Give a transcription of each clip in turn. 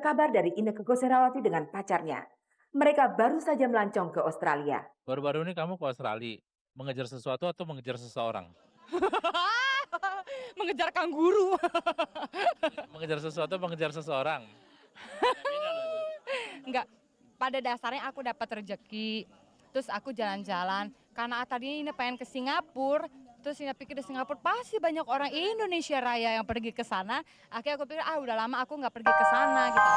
kabar dari Inneke Koesherawati dengan pacarnya. Mereka baru saja melancong ke Australia. Baru-baru ini kamu ke Australia, mengejar sesuatu atau mengejar seseorang? Mengejar kanguru. Mengejar sesuatu, mengejar seseorang. Enggak, pada dasarnya aku dapat rezeki, terus aku jalan-jalan. Karena tadinya ini pengen ke Singapura, terus ini pikir di Singapura pasti banyak orang Indonesia Raya yang pergi ke sana. Akhirnya aku pikir, udah lama aku nggak pergi ke sana gitu.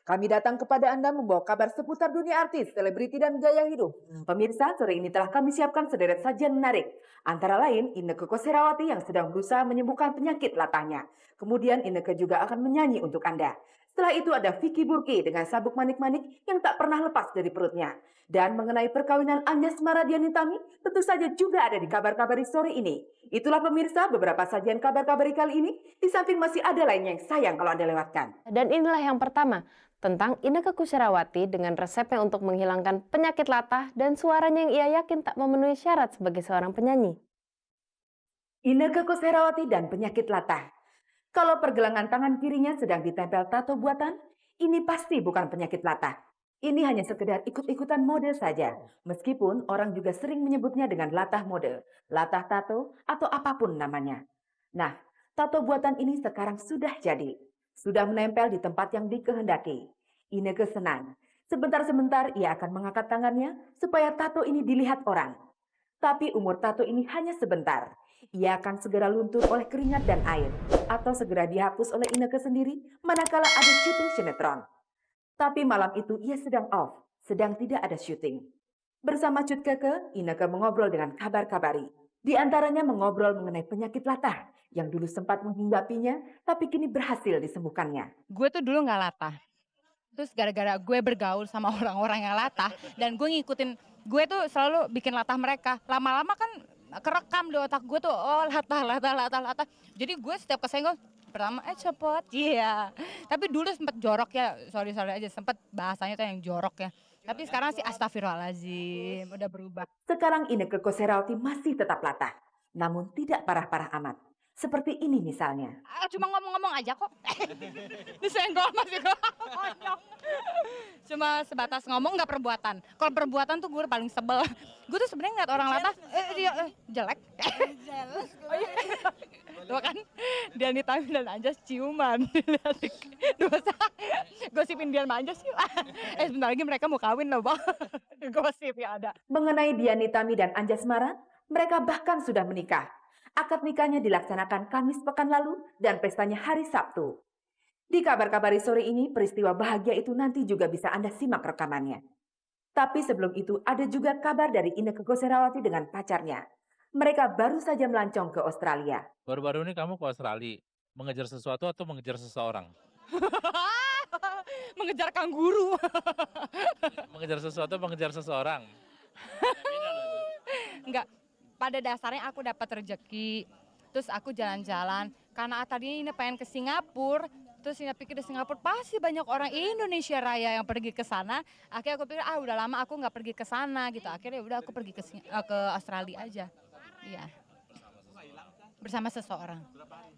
Kami datang kepada Anda membawa kabar seputar dunia artis, selebriti, dan gaya hidup. Pemirsa, sore ini telah kami siapkan sederet sajian menarik. Antara lain, Inneke Koesherawati yang sedang berusaha menyembuhkan penyakit latahnya. Kemudian Inneke juga akan menyanyi untuk Anda. Setelah itu ada Vicky Burki dengan sabuk manik-manik yang tak pernah lepas dari perutnya. Dan mengenai perkawinan Anjasmara Dianitami, tentu saja juga ada di kabar-kabari sore ini. Itulah pemirsa beberapa sajian kabar-kabari kali ini, di samping masih ada lainnya yang sayang kalau Anda lewatkan. Dan inilah yang pertama, tentang Inneke Koesherawati dengan resepnya untuk menghilangkan penyakit latah dan suaranya yang ia yakin tak memenuhi syarat sebagai seorang penyanyi. Inneke Koesherawati dan penyakit latah. Kalau pergelangan tangan kirinya sedang ditempel tato buatan, ini pasti bukan penyakit latah. Ini hanya sekedar ikut-ikutan mode saja. Meskipun orang juga sering menyebutnya dengan latah mode, latah tato, atau apapun namanya. Nah, tato buatan ini sekarang sudah jadi. Sudah menempel di tempat yang dikehendaki. Inneke senang. Sebentar-sebentar ia akan mengangkat tangannya supaya tato ini dilihat orang. Tapi umur tato ini hanya sebentar. Ia akan segera luntur oleh keringat dan air. Atau segera dihapus oleh Inneke sendiri manakala ada syuting sinetron. Tapi malam itu ia sedang off, sedang tidak ada syuting. Bersama Cut Keke, Inneke mengobrol dengan kabar-kabari. Di antaranya mengobrol mengenai penyakit latah yang dulu sempat menghinggapinya, tapi kini berhasil disembuhkannya. Gue tuh dulu nggak latah. Terus gara-gara gue bergaul sama orang-orang yang latah dan gue ngikutin, gue tuh selalu bikin latah mereka. Lama-lama kan kerekam di otak gue tuh, oh latah. Jadi gue setiap kesenggol, pertama cepet, iya. Tapi dulu sempet jorok ya, sorry aja, sempet bahasanya tuh yang jorok ya. Tapi sekarang sih astagfirullahaladzim, udah berubah. Sekarang Inneke Koesherawati masih tetap latah, namun tidak parah-parah amat. Seperti ini misalnya. Cuma ngomong-ngomong aja kok. Disenggol masih konyol. Cuma sebatas ngomong nggak perbuatan. Kalau perbuatan tuh gue paling sebel. Gue tuh sebenarnya ngeliat orang latah, dia jelek. Jealous. Oh, iya. Tuh kan, Dianitami dan Anjas ciuman. Gosipin Dian sama Anjas yuk. Sebentar lagi mereka mau kawin loh bang. Gosip ya ada. Mengenai Dianitami dan Anjasmara, mereka bahkan sudah menikah. Akad nikahnya dilaksanakan Kamis pekan lalu dan pestanya hari Sabtu. Di kabar-kabari sore ini, peristiwa bahagia itu nanti juga bisa Anda simak rekamannya. Tapi sebelum itu ada juga kabar dari Inneke Koesherawati dengan pacarnya. Mereka baru saja melancong ke Australia. Baru-baru ini kamu ke Australia, mengejar sesuatu atau mengejar seseorang? Mengejar kanguru. Mengejar sesuatu, mengejar seseorang. Enggak, pada dasarnya aku dapat rezeki, terus aku jalan-jalan. Karena tadinya ini pengen ke Singapura, terus ini pikir di Singapura pasti banyak orang Indonesia Raya yang pergi ke sana. Akhirnya aku pikir, udah lama aku nggak pergi ke sana gitu. Akhirnya udah aku pergi ke Australia aja. Iya. Bersama seseorang.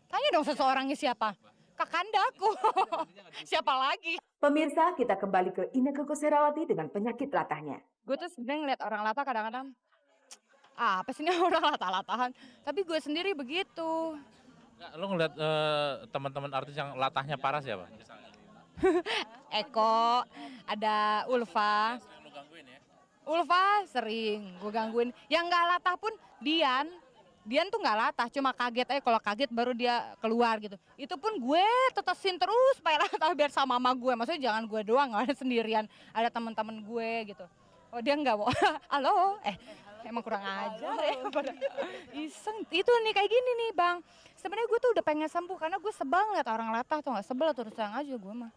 Tanya dong seseorangnya siapa? Kakandaku. Siapa lagi? Pemirsa, kita kembali ke Inneke Koesherawati dengan penyakit latahnya. Gue tuh sebenarnya ngeliat orang latah kadang-kadang, apa sih ini orang latah-latahan. Tapi gue sendiri begitu. Nggak, lo ngeliat teman-teman artis yang latahnya parah siapa? Misalnya. Eko, ada Ulfa. Yang lo gangguin ya? Ulfa sering gue gangguin. Yang nggak latah pun Dian. Dian tuh nggak latah, cuma kaget aja. Kalau kaget baru dia keluar gitu. Itu pun gue tetesin terus supaya latah biar sama mama gue. Maksudnya jangan gue doang, nggak ada sendirian. Ada teman-teman gue gitu. Oh dia nggak mau. Halo, emang kurang ajar ya. Iseng. Itu nih kayak gini nih bang. Sebenarnya gue tuh udah pengen sembuh karena gue sebel ngeliat orang latah tuh nggak sebel terus terang aja gue mah.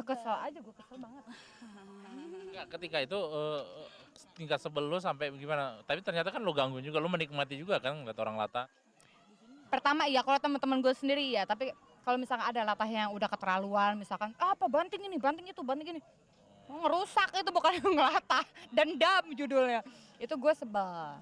Kesel aja gue kesel banget. Enggak, ketika itu tingkat sebel lo sampai gimana? Tapi ternyata kan lo gangguin juga, lo menikmati juga kan ngeliat orang latah. Pertama iya kalau teman-teman gue sendiri ya, tapi kalau misalkan ada latah yang udah keterlaluan misalkan apa banting ini, banting itu, banting ini. Ngerusak itu bukan ngelatah, dendam judulnya. Itu gue sebel.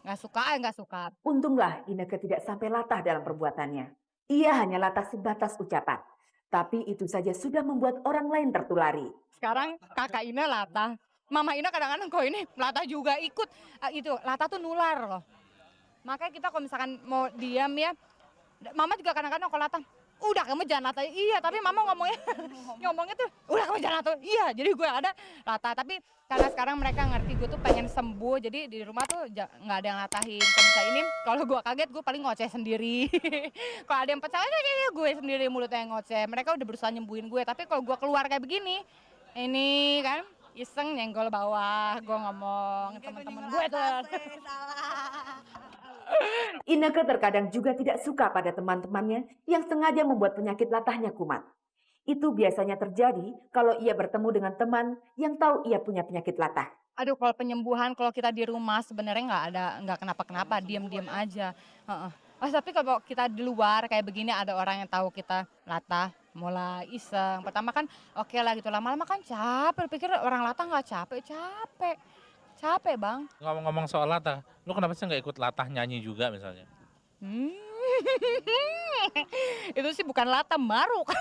nggak suka. Untunglah Ineke tidak sampai latah dalam perbuatannya. Ia hanya latah sebatas ucapan. Tapi itu saja sudah membuat orang lain tertulari. Sekarang kakak Ina latah, mama Ina kadang-kadang kok ini latah juga ikut. Itu latah tuh nular loh. Makanya kita kalau misalkan mau diam ya, mama juga kadang-kadang kalau latah, udah kamu jangan latah. Iya, tapi mama ngomongnya tuh, udah kamu jangan latah. Iya, jadi gue ada latah. Tapi karena sekarang mereka ngerti gue tuh pengen sembuh, jadi di rumah tuh nggak ada yang latahin. Kalau misalnya ini, kalau gue kaget, gue paling ngoceh sendiri. Kalau ada yang pecah, gue sendiri mulutnya yang ngoceh. Mereka udah berusaha nyembuhin gue, tapi kalau gue keluar kayak begini, ini kan iseng nyenggol bawah, gue ngomong teman-teman gue tuh. Ineke terkadang juga tidak suka pada teman-temannya yang sengaja membuat penyakit latahnya kumat. Itu biasanya terjadi kalau ia bertemu dengan teman yang tahu ia punya penyakit latah. Aduh, kalau penyembuhan kalau kita di rumah sebenarnya nggak kenapa-kenapa, diam-diam aja. Heeh. Tapi kalau kita di luar kayak begini ada orang yang tahu kita latah, mulai iseng. Pertama kan oke lah gitu, lama-lama kan capek. Pikir orang latah nggak capek. Capek bang. Ngomong-ngomong soal latah, lu kenapa sih nggak ikut latah nyanyi juga misalnya? Hmm. Itu sih bukan latah, maruk.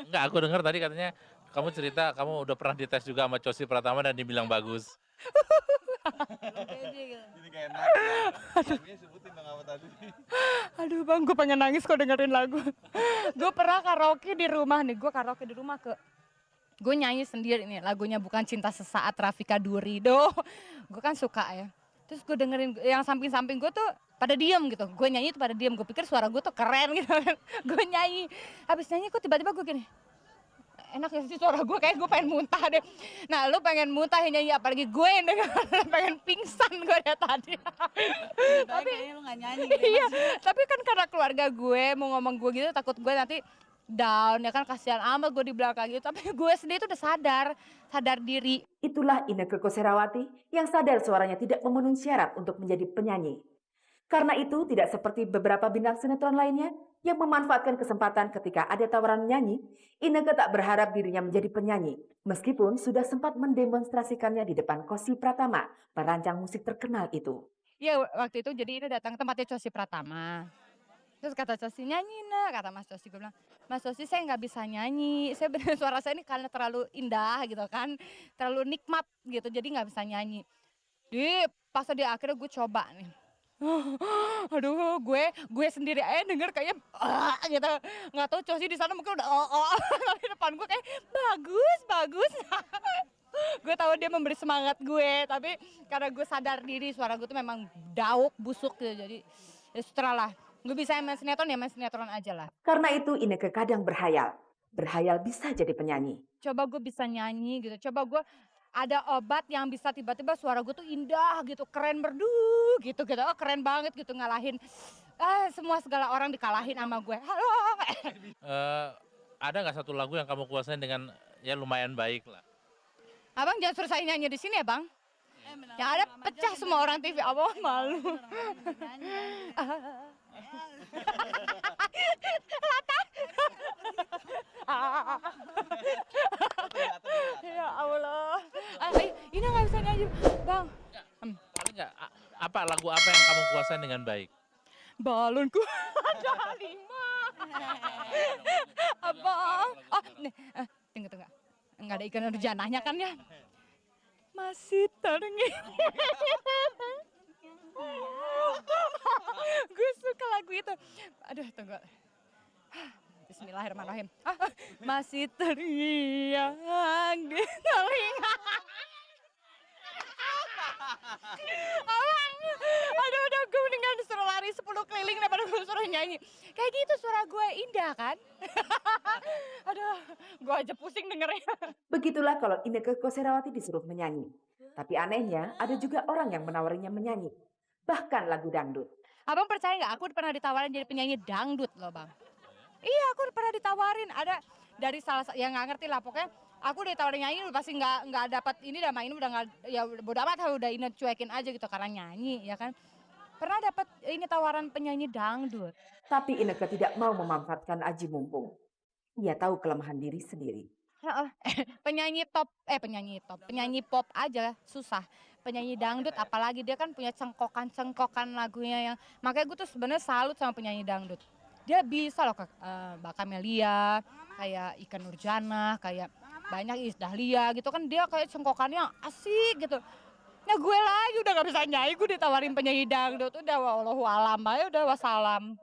Enggak, aku dengar tadi katanya kamu cerita kamu udah pernah dites juga sama Cosi Pratama dan dibilang bagus. Jadi kayak enak ya. Namanya sebutin dong apa tadi. Aduh bang, gue pengen nangis kok dengerin lagu. Gue pernah karaoke di rumah nih, gue nyanyi sendiri nih, lagunya Bukan Cinta Sesaat Rafika Duri. Gue kan suka ya. Terus gue dengerin yang samping-samping gue tuh pada diem gitu. Gue nyanyi tuh pada diem, gue pikir suara gue tuh keren gitu kan. Gue nyanyi, habis nyanyi kok tiba-tiba gue gini, enak ya sih suara gue, kayak gue pengen muntah deh. Nah lu pengen muntah ya nyanyi, apalagi gue yang denger, pengen pingsan gue dari tadi. Tapi kayaknya lu gak nyanyi. Iya, tapi kan karena keluarga gue mau ngomong gue gitu, takut gue nanti down ya kan, kasihan amat gue di belakang gitu. Tapi gue sendiri tuh udah sadar diri. Itulah Ineke Koesherawati yang sadar suaranya tidak memenuhi syarat untuk menjadi penyanyi. Karena itu tidak seperti beberapa bintang sinetron lainnya yang memanfaatkan kesempatan ketika ada tawaran menyanyi, Ineke tak berharap dirinya menjadi penyanyi. Meskipun sudah sempat mendemonstrasikannya di depan Cosi Pratama, perancang musik terkenal itu. Ya waktu itu jadi ini datang tempatnya Cosi Pratama. Terus kata Cosi, nyanyi nak, kata Mas Cosi. Gue bilang, Mas Cosi saya nggak bisa nyanyi, saya bener suara saya ini karena terlalu indah gitu kan, terlalu nikmat gitu, jadi nggak bisa nyanyi. Pas di akhirnya gue coba nih. Aduh, gue sendiri aja denger kayak gitu. Nggak tahu Cosi di sana mungkin udah tapi depan gue kayak bagus. Gue tahu dia memberi semangat gue, tapi karena gue sadar diri suara gue tuh memang dauk busuk gitu, jadi ya setelah lah. Gue bisa main sinetron ya main sinetron aja lah. Karena itu Ineke kadang berhayal bisa jadi penyanyi. Coba gue bisa nyanyi gitu, coba gue ada obat yang bisa tiba-tiba suara gue tuh indah gitu, keren merdu gitu, oh keren banget gitu, ngalahin semua segala orang dikalahin sama gue. Halo. Ada nggak satu lagu yang kamu kuasain dengan ya lumayan baik lah? Abang jangan suruh saya nyanyi di sini ya bang. Yang ada pecah semua orang TV, abang malu. Latah. Ya Allah. Ini nggak bisa nyanyi, bang. Paling nggak apa lagu apa yang kamu kuasain dengan baik? Balonku ada 5. Abang. Tunggu. Enggak ada ikan janahnya kan ya? Masih terngiang. Gue suka lagu itu. Aduh, tunggu. Bismillahirrahmanirrahim. Masih terngiang di telinga. Abang, aduh udah gue mendingan disuruh lari 10 keliling daripada gue suruh nyanyi. Kayak gitu suara gue indah kan? Aduh, gue aja pusing dengernya. Begitulah kalau Ineke Koesherawati disuruh menyanyi. Tapi anehnya ada juga orang yang menawarinya menyanyi. Bahkan lagu dangdut. Abang percaya nggak? Aku pernah ditawarin jadi penyanyi dangdut loh bang. Iya, aku pernah ditawarin. Ada dari salah yang nggak ngerti lah pokoknya. Aku ditawarin nyanyi pasti nggak dapat ini, udah main udah nggak, ya bodo amat, udah ini cuekin aja gitu karena nyanyi ya kan. Pernah dapat ini tawaran penyanyi dangdut. Tapi Ineke tidak mau memanfaatkan aji mumpung. Ia tahu kelemahan diri sendiri. Heeh. Penyanyi pop aja susah. Penyanyi dangdut apalagi dia kan punya cengkokan-cengkokan lagunya yang makanya gue tuh sebenarnya salut sama penyanyi dangdut. Dia bisa loh Mbak Camelia, kayak Ikke Nurjanah, kayak banyak Iis Dahlia gitu kan dia kayak cengkokannya asik gitu. Nah gue lagi udah gak bisa nyanyi, gue ditawarin penyanyi dangdut udah wallahu alam aja udah wassalam.